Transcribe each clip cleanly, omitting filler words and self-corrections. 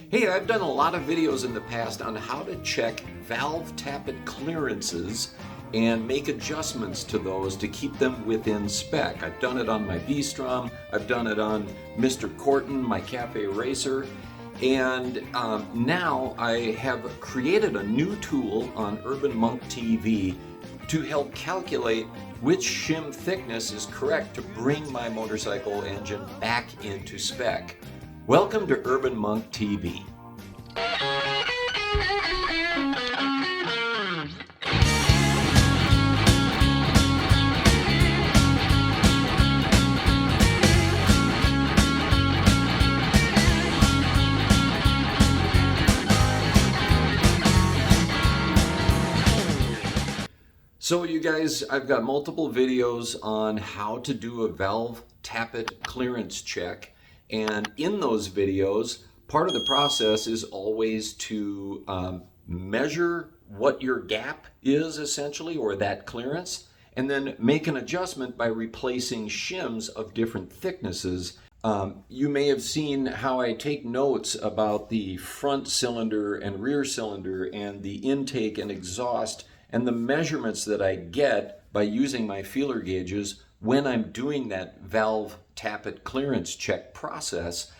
Hey, I've done a lot of videos in the past on how to check valve tappet clearances and make adjustments to those to keep them within spec. I've done it on my V-Strom, I've done it on Mr. Corton, my Cafe Racer, and now I have created a new tool on Urban Monk TV to help calculate which shim thickness is correct to bring my motorcycle engine back into spec. Welcome to Urban Monk TV. So you guys, I've got multiple videos on how to do a valve tappet clearance check. And in those videos, part of the process is always to measure what your gap is essentially, or that clearance, and then make an adjustment by replacing shims of different thicknesses. You may have seen how I take notes about the front cylinder and rear cylinder and the intake and exhaust and the measurements that I get by using my feeler gauges when I'm doing that valve tappet clearance check process.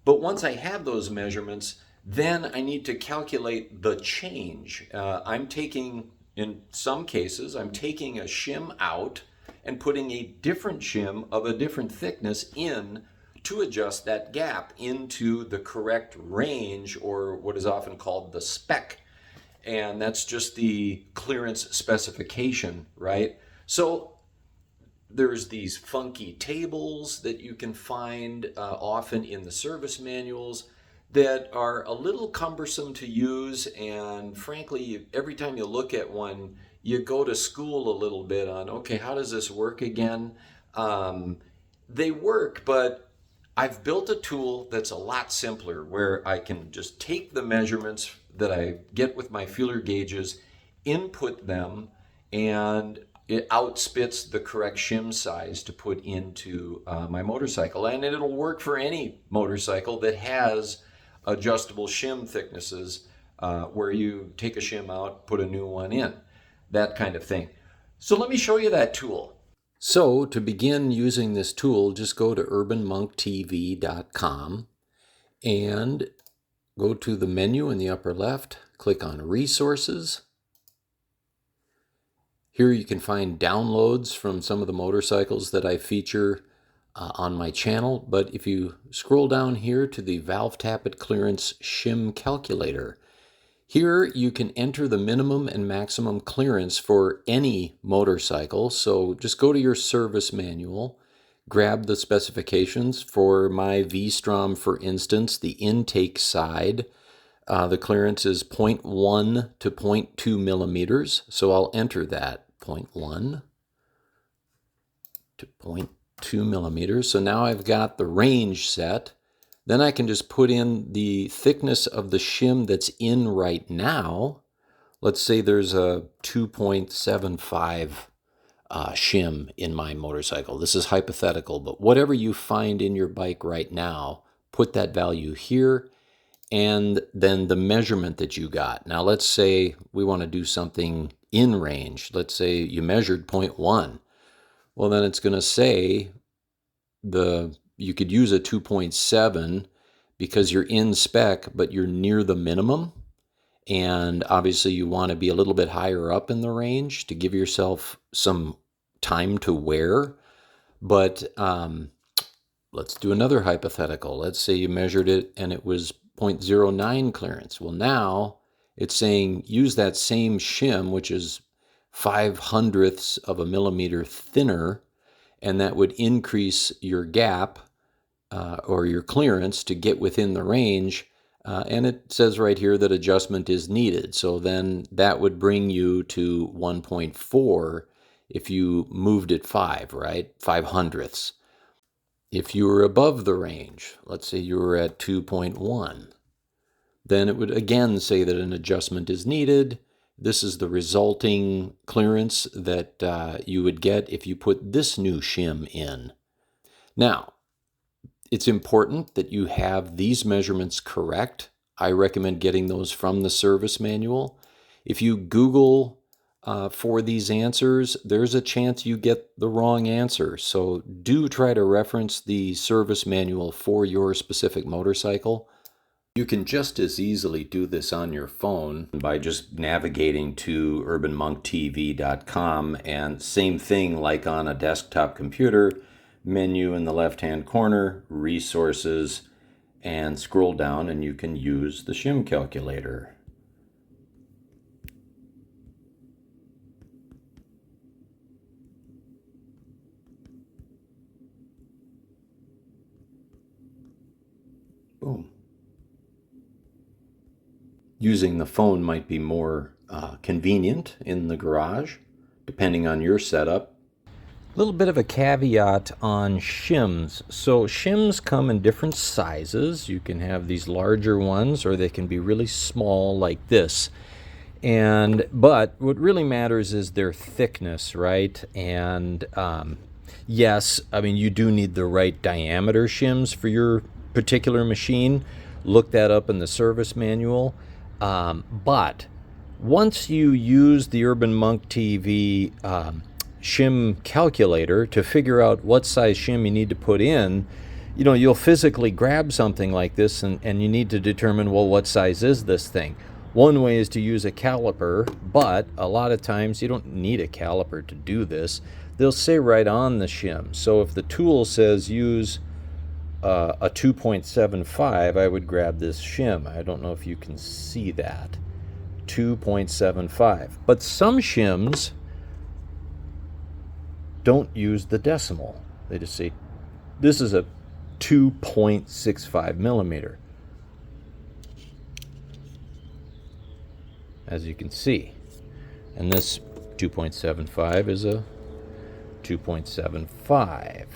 But once I have those measurements, then I need to calculate the change. In some cases, I'm taking a shim out and putting a different shim of a different thickness in to adjust that gap into the correct range, or what is often called the spec. And that's just the clearance specification, right? So there's these funky tables that you can find often in the service manuals that are a little cumbersome to use, and frankly, every time you look at one, you go to school a little bit on, okay, how does this work again? They work, but I've built a tool that's a lot simpler where I can just take the measurements that I get with my feeler gauges, input them, and it outspits the correct shim size to put into my motorcycle. And it'll work for any motorcycle that has adjustable shim thicknesses where you take a shim out, put a new one in, that kind of thing. So let me show you that tool. So to begin using this tool, just go to urbanmonktv.com and go to the menu in the upper left, click on Resources. Here you can find downloads from some of the motorcycles that I feature on my channel. But if you scroll down here to the Valve Tappet Clearance Shim Calculator, here you can enter the minimum and maximum clearance for any motorcycle. So just go to your service manual, grab the specifications. For my V-Strom, for instance, the intake side, the clearance is 0.1 to 0.2 millimeters. So I'll enter that, 0.1 to 0.2 millimeters. So now I've got the range set. Then I can just put in the thickness of the shim that's in right now. Let's say there's a 2.75 shim in my motorcycle. This is hypothetical, but whatever you find in your bike right now, put that value here, and then the measurement that you got. Now let's say we want to do something in range. Let's say you measured 0.1. Well, then it's going to say you could use a 2.7 because you're in spec, but you're near the minimum. And obviously you want to be a little bit higher up in the range to give yourself some time to wear. But let's do another hypothetical. Let's say you measured it and it was 0.09 clearance. Well, now it's saying use that same shim, which is 0.05 of a millimeter thinner, and that would increase your gap or your clearance to get within the range. And it says right here that adjustment is needed. So then that would bring you to 1.4 if you moved it 5, right? 0.05. If you were above the range, let's say you were at 2.1, then it would again say that an adjustment is needed. This is the resulting clearance that you would get if you put this new shim in. Now, it's important that you have these measurements correct I recommend getting those from the service manual. If you Google for these answers, there's a chance you get the wrong answer. So do try to reference the service manual for your specific motorcycle. You can just as easily do this on your phone by just navigating to urbanmonktv.com, and same thing like on a desktop computer, menu in the left-hand corner, resources, and scroll down and you can use the shim calculator. Boom. Using the phone might be more convenient in the garage, depending on your setup. A little bit of a caveat on shims. So shims come in different sizes. You can have these larger ones, or they can be really small like this. But what really matters is their thickness, right? And yes, I mean, you do need the right diameter shims for your particular machine. Look that up in the service manual. But once you use the Urban Monk TV shim calculator to figure out what size shim you need to put in, you know, you'll physically grab something like this and you need to determine, well, what size is this thing? One way is to use a caliper, but a lot of times you don't need a caliper to do this. They'll say right on the shim. So if the tool says use a 2.75, I would grab this shim. I don't know if you can see that. 2.75. But some shims don't use the decimal. They just say, this is a 2.65 millimeter. As you can see. And this 2.75 is a 2.75.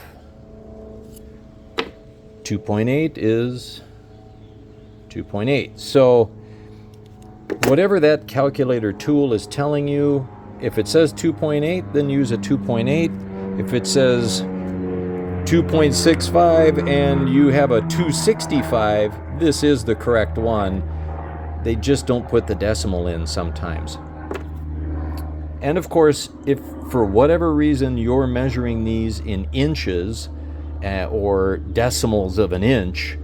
2.8 is 2.8. So whatever that calculator tool is telling you, if it says 2.8, then use a 2.8. If it says 2.65 and you have a 265, this is the correct one. They just don't put the decimal in sometimes. And of course, if for whatever reason you're measuring these in inches or decimals of an inch,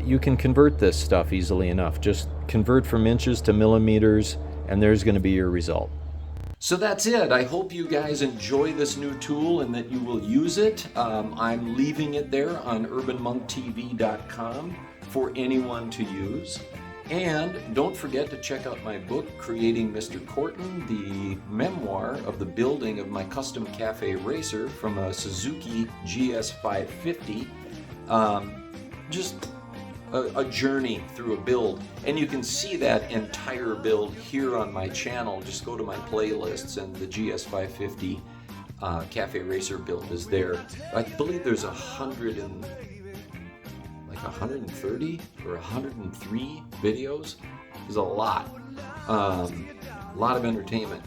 you can convert this stuff easily enough. Just convert from inches to millimeters, and there's going to be your result. So that's it. I hope you guys enjoy this new tool and that you will use it. I'm leaving it there on urbanmonktv.com for anyone to use. And don't forget to check out my book, Creating Mr. Corton, the memoir of the building of my custom cafe racer from a Suzuki GS550. Just a journey through a build. And you can see that entire build here on my channel. Just go to my playlists and the GS550 cafe racer build is there. I believe there's 130 or 103 videos. There's a lot of entertainment.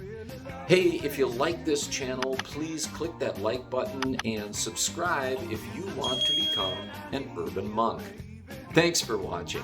Hey, if you like this channel, please click that like button and subscribe if you want to become an urban monk. Thanks for watching.